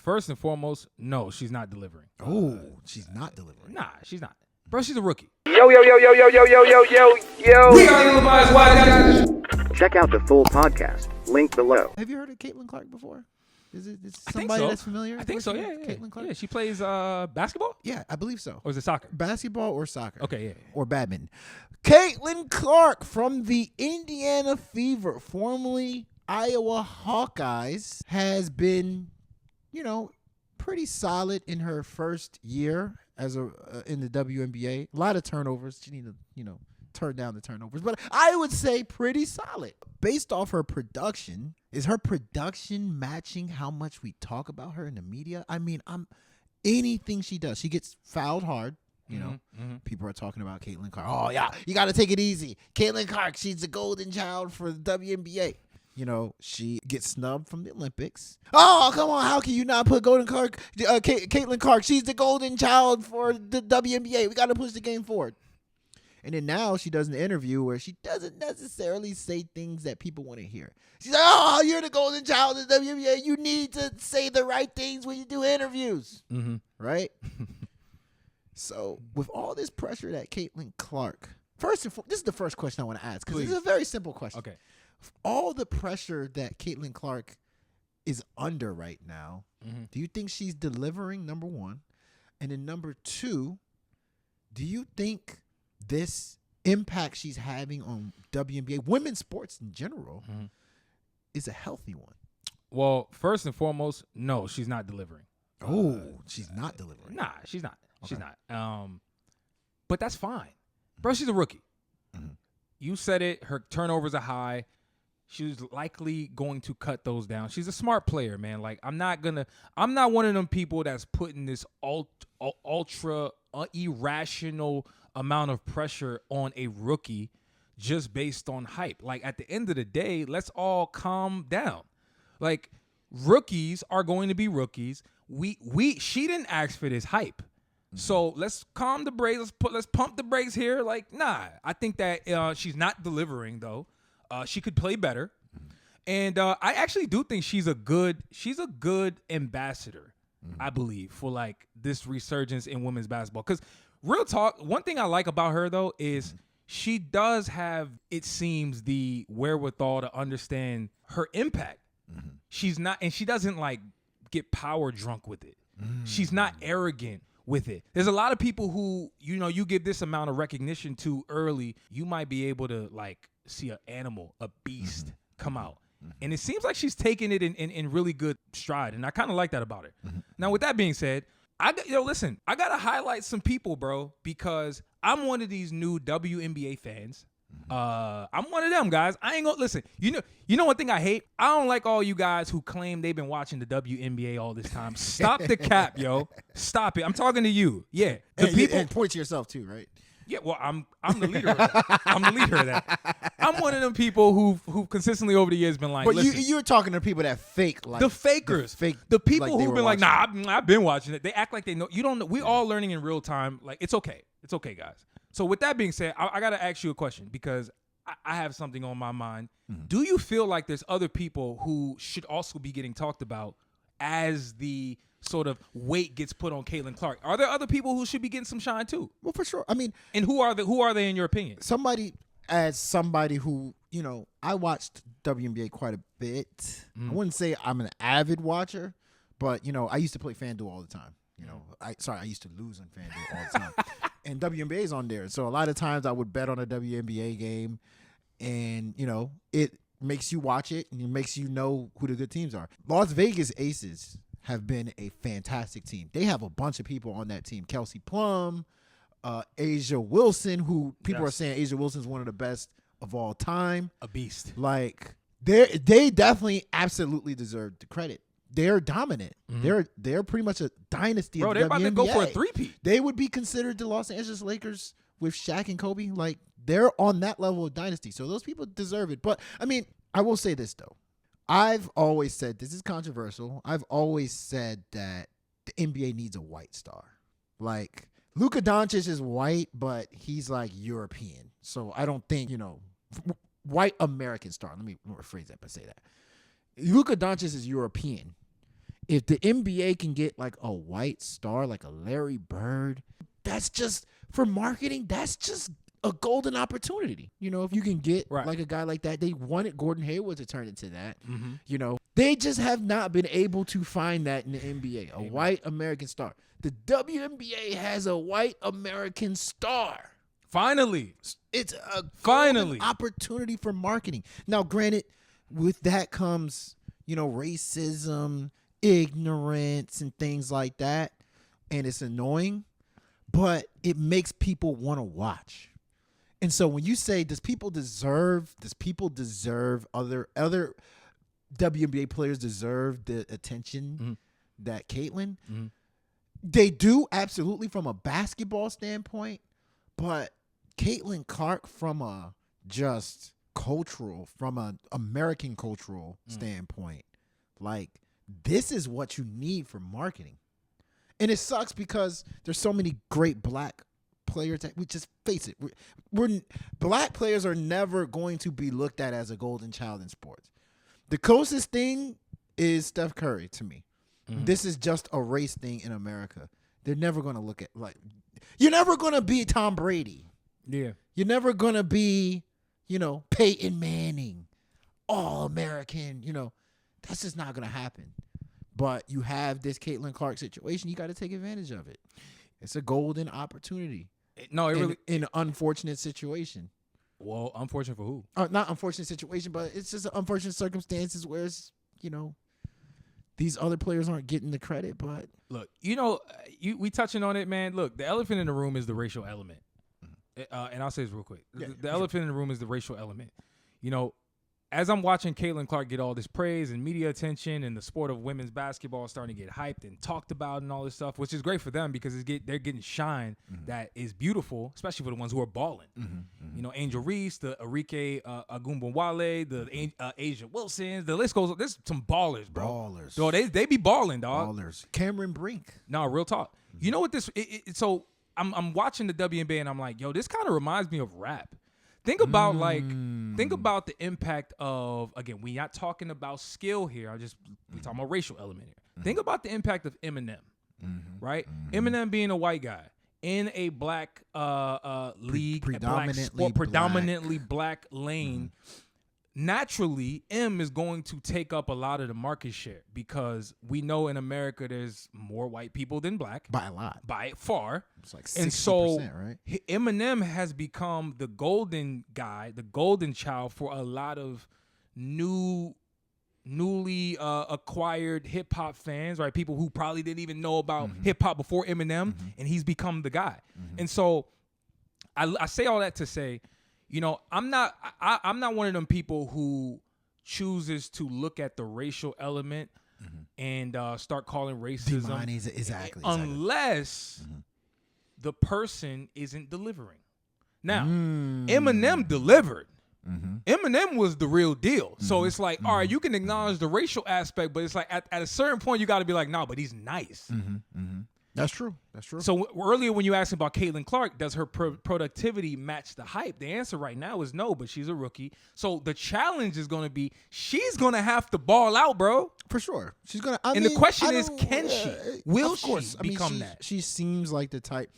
First and foremost, no, she's not delivering. Oh, she's not delivering. Nah, she's not. Bro, she's a rookie. Yo. We are Illinois guys. Check out the full podcast, link below. Have you heard of Cailin Clark before? Is it I think somebody so. that's familiar? I think so, yeah. Cailin Clark? Yeah, she plays basketball? Yeah, I believe so. Or is it soccer? Basketball or soccer. Okay, yeah. Or badminton. Cailin Clark from the Indiana Fever, formerly Iowa Hawkeyes, has been, pretty solid in her first year as in the WNBA. A lot of turnovers. She need to, turn down the turnovers. But I would say pretty solid. Based off her production, is her production matching how much we talk about her in the media? I mean, anything she does, she gets fouled hard. People are talking about Cailin Clark. Oh, yeah, you got to take it easy. Cailin Clark, she's the golden child for the WNBA. She gets snubbed from the Olympics. Oh, come on. How can you not put Cailin Clark? She's the golden child for the WNBA. We got to push the game forward. And then now she does an interview where she doesn't necessarily say things that people want to hear. She's like, oh, you're the golden child of the WNBA. You need to say the right things when you do interviews. Mm-hmm. Right? So with all this pressure that Cailin Clark, first and foremost, this is the first question I want to ask because it's a very simple question. Okay. All the pressure that Cailin Clark is under right now, do you think she's delivering, number one? And then number two, do you think this impact she's having on WNBA, women's sports in general, is a healthy one? Well, first and foremost, no, she's not delivering. Oh, she's not delivering. Nah, she's not. Okay. She's not. But that's fine. Bro, she's a rookie. You said it. Her turnovers are high. She's likely going to cut those down. She's a smart player, man. Like, I'm not one of them people that's putting this ultra irrational amount of pressure on a rookie just based on hype. Like, at the end of the day, let's all calm down. Like, rookies are going to be rookies. She didn't ask for this hype. So let's calm the brakes. Let's pump the brakes here. Like, nah, I think that she's not delivering though. She could play better, and I actually do think she's a good ambassador. I believe for like this resurgence in women's basketball. Because real talk, one thing I like about her though is she does have, it seems, the wherewithal to understand her impact. She's not, and she doesn't like get power drunk with it. She's not arrogant with it. There's a lot of people who, you give this amount of recognition to early, you might be able to like see an animal, a beast come out. And it seems like she's taking it in really good stride. And I kind of like that about her. Now, with that being said, listen, I got to highlight some people, bro, because I'm one of these new WNBA fans. I'm one of them guys. I ain't gonna listen. You know one thing I hate? I don't like all you guys who claim they've been watching the WNBA all this time. Stop the cap, yo. Stop it. I'm talking to you. Yeah. And point to yourself too, right? Yeah, well, I'm the leader of that. I'm the leader of that. I'm one of them people who've consistently over the years been like, but listen, you're talking to people that fake, like the fakers, the people like who've been like, nah, I've been watching it. They act like they know. You don't know. We all learning in real time. Like, it's okay. It's okay, guys. So with that being said, I got to ask you a question because I have something on my mind. Do you feel like there's other people who should also be getting talked about as the sort of weight gets put on Cailin Clark? Are there other people who should be getting some shine too? Well, for sure. I mean, and who are they in your opinion? Somebody who, I watched WNBA quite a bit. I wouldn't say I'm an avid watcher, but I used to play FanDuel all the time. I used to lose on FanDuel all the time. And WNBA is on there. So a lot of times I would bet on a WNBA game and, it makes you watch it and it makes you know who the good teams are. Las Vegas Aces have been a fantastic team. They have a bunch of people on that team. Kelsey Plum, Asia Wilson, who people are saying Asia Wilson is one of the best of all time. A beast. Like, they definitely absolutely deserve the credit. They're dominant. They're pretty much a dynasty. Bro, of the they're about to go WNBA. for a three-peat. They would be considered the Los Angeles Lakers with Shaq and Kobe. Like, they're on that level of dynasty. So those people deserve it. But, I mean, I will say this, though. I've always said, this is controversial, I've always said that the NBA needs a white star. Like, Luka Doncic is white, but he's, like, European. So I don't think, white American star. Let me rephrase that, but say that. Luka Doncic is European. if the NBA can get like a white star, like a Larry Bird, that's just for marketing. That's just a golden opportunity. You know, if you can get like a guy like that, they wanted Gordon Hayward to turn into that. You know, they just have not been able to find that in the NBA, a white American star. The WNBA has a white American star. Finally. It's a Finally opportunity for marketing. Now, granted, with that comes, you know, racism, ignorance, and things like that. And it's annoying, but it makes people want to watch. And so when you say, does people deserve other WNBA players deserve the attention that Cailin? They do, absolutely, from a basketball standpoint, but Cailin Clark from a just cultural, from an American cultural standpoint, like, this is what you need for marketing. And it sucks because there's so many great black players that we just face it. We're black players are never going to be looked at as a golden child in sports. The closest thing is Steph Curry to me. This is just a race thing in America. They're never going to look at, like, you're never going to be Tom Brady. Yeah. You're never going to be, you know, Peyton Manning, All-American, you know. That's just not going to happen. But you have this Cailin Clark situation. You got to take advantage of it. It's a golden opportunity. No, it really in an unfortunate situation. Well, unfortunate for who? Not unfortunate situation, but it's just unfortunate circumstances where it's, you know, these other players aren't getting the credit. But look, you know, we touching on it, man. Look, the elephant in the room is the racial element. And I'll say this real quick. The elephant in the room is the racial element. You know, as I'm watching Cailin Clark get all this praise and media attention, and the sport of women's basketball is starting to get hyped and talked about and all this stuff, which is great for them because they're getting shine that is beautiful, especially for the ones who are balling. You know, Angel Reese, the Arike Agumbawale, the Asia Wilsons, the list goes. There's some ballers, bro. Ballers. So they be balling, dog. Ballers. Cameron Brink. No, real talk. You know what this? So I'm watching the WNBA and I'm like, yo, this kind of reminds me of rap. Think about the impact of, again, we're not talking about skill here. We're talking about racial element here. Think about the impact of Eminem, right? Eminem being a white guy in a black league, predominantly black lane. Naturally, M is going to take up a lot of the market share because we know in America there's more white people than black. By a lot. By far. It's like 60%, and so, right? Eminem has become the golden guy, the golden child for a lot of newly acquired hip-hop fans, right? People who probably didn't even know about hip-hop before Eminem, and he's become the guy. And so I say all that to say, you know, I'm not one of them people who chooses to look at the racial element and start calling racism exactly unless the person isn't delivering. Now, Eminem delivered. Eminem was the real deal. So it's like, all right, you can acknowledge the racial aspect, but it's like at a certain point you got to be like, no, but he's nice. That's true. So earlier when you asked about Cailin Clark, does her productivity match the hype? The answer right now is no, but she's a rookie. So the challenge is going to be, she's going to have to ball out, bro. For sure. She's going to. And the question is, can she? Will she become that? She seems like the type.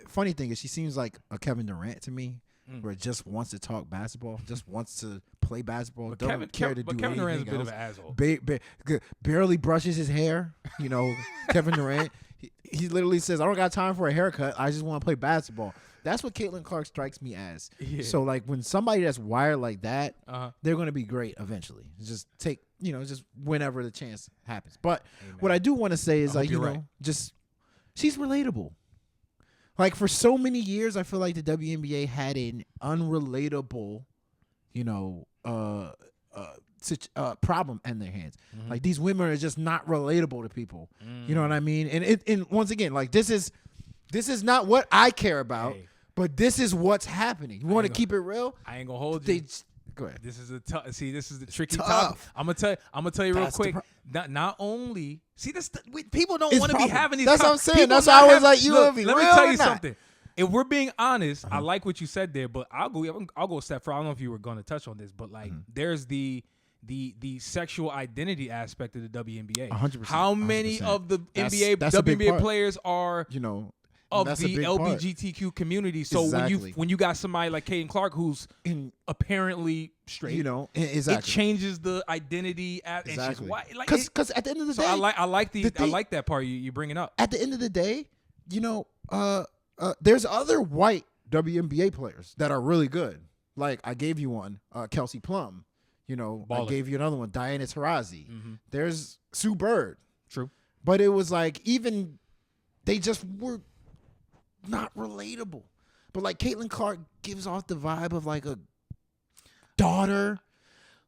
Funny thing is, she seems like a Kevin Durant to me, where just wants to talk basketball, just wants to play basketball, but don't care to do anything Kevin Durant's a bit else. of an asshole. Barely brushes his hair. You know, Kevin Durant. He literally says, I don't got time for a haircut. I just want to play basketball. That's what Cailin Clark strikes me as. Yeah. So, like, when somebody that's wired like that, they're going to be great eventually. Just take, you know, just whenever the chance happens. But what I do want to say is, like, you know, just she's relatable. Like, for so many years, I feel like the WNBA had an unrelatable, you know, problem in their hands. Like, these women are just not relatable to people. You know what I mean? And once again, like, this is not what I care about, but this is what's happening. You want to keep it real? I ain't gonna hold you. Go ahead. This is this is the tricky topic. I'm gonna tell you real quick. Not only people don't want to be having these. That's what I'm saying. That's why I was like, let me tell you something. If we're being honest, I like what you said there, but I'll go a step further. I don't know if you were going to touch on this, but like, there's the the sexual identity aspect of the WNBA. 100%. How many 100%. of the That's NBA a big WNBA part. players are of that's a the big part. LGBTQ community? So Exactly. when you got somebody like Cailin Clark who's And apparently straight, exactly. it changes the identity. Exactly. Because at the end of the so day, I like thing- that part you bringing up. at the end of the day, there's other white WNBA players that are really good. Like I gave you one, Kelsey Plum. I Baller. gave you another one, Diana Taurasi. Mhm. There's Sue Bird. True. But it was like even they just were not relatable. But like Cailin Clark gives off the vibe of like a daughter,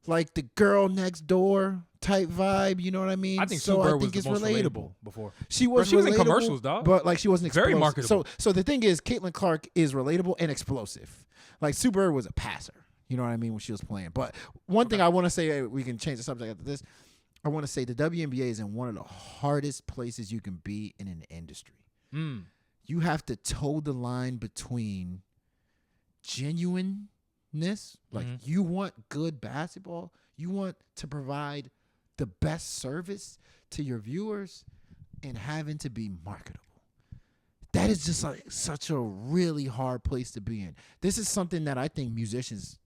like the girl next door type vibe. You know what I mean? I think so Sue Bird I was think the it's most relatable. relatable before. She was She was in relatable, commercials, dog. but like she wasn't Very explosive. marketable. So the thing is, Cailin Clark is relatable and explosive. Like Sue Bird was a passer. You know what I mean when she was playing. But one thing I want to say, we can change the subject after this. I want to say the WNBA is in one of the hardest places you can be in an industry. You have to toe the line between genuineness, like you want good basketball, you want to provide the best service to your viewers, and having to be marketable. That is just like such a really hard place to be in. This is something that I think musicians,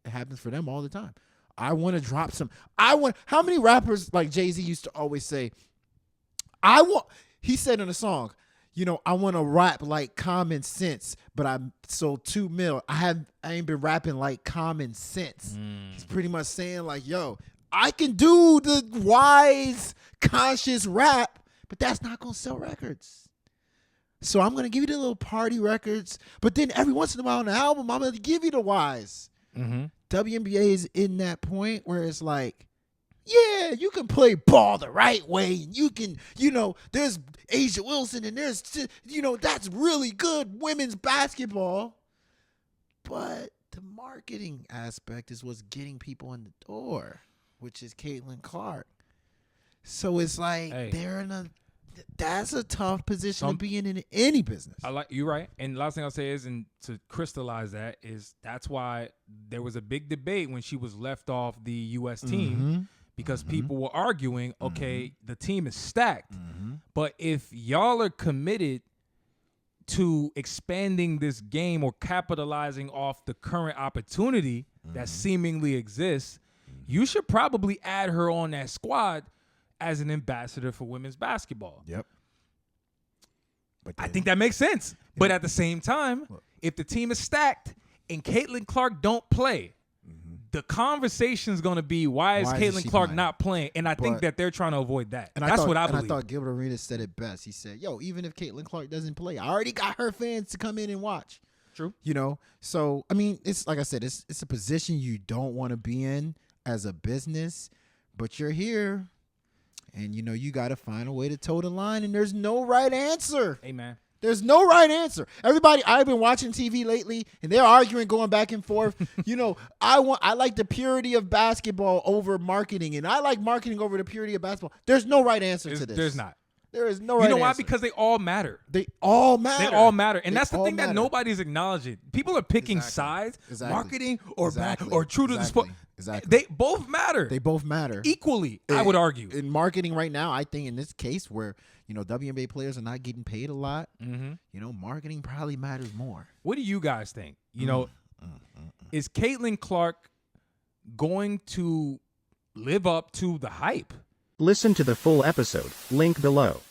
it happens for them all the time. I want to drop some. How many rappers like Jay-Z used to always say, he said in a song, I want to rap like Common Sense, but I sold 2 mil. I ain't been rapping like Common Sense. He's pretty much saying like, yo, I can do the wise, conscious rap, but that's not going to sell records. So I'm going to give you the little party records, but then every once in a while on the album, I'm going to give you the wise. WNBA is in that point where it's like, yeah, you can play ball the right way. And you can, there's Asia Wilson and there's, that's really good women's basketball. But the marketing aspect is what's getting people in the door, which is Cailin Clark. So it's like that's a tough position to be in any business. You're right. And the last thing I'll say is, and to crystallize that, is that's why there was a big debate when she was left off the U.S. team because people were arguing, okay, the team is stacked. But if y'all are committed to expanding this game or capitalizing off the current opportunity that seemingly exists, you should probably add her on that squad as an ambassador for women's basketball. Yep. But I think that makes sense. But at the same time, if the team is stacked and Cailin Clark don't play, the conversation's going to be, why is Cailin Clark playing? Not playing? And I think that they're trying to avoid that. And that's what I believe. And I thought Gilbert Arenas said it best. He said, yo, even if Cailin Clark doesn't play, I already got her fans to come in and watch. True. So, I mean, it's like I said, it's a position you don't want to be in as a business, but you're here. And, you got to find a way to toe the line, and there's no right answer. Hey, man. There's no right answer. Everybody, I've been watching TV lately, and they're arguing, going back and forth. I like the purity of basketball over marketing, and I like marketing over the purity of basketball. There's no right answer to this. There's not. There is no right answer. You know why? Because they all matter. They all matter. They all matter. And They that's the all thing that matter. nobody's acknowledging. People are picking sides, marketing or true to the sport. Exactly. They both matter. They both matter. Equally, I would argue. In marketing right now, I think in this case where, WNBA players are not getting paid a lot, marketing probably matters more. What do you guys think? Is Cailin Clark going to live up to the hype? Listen to the full episode, link below.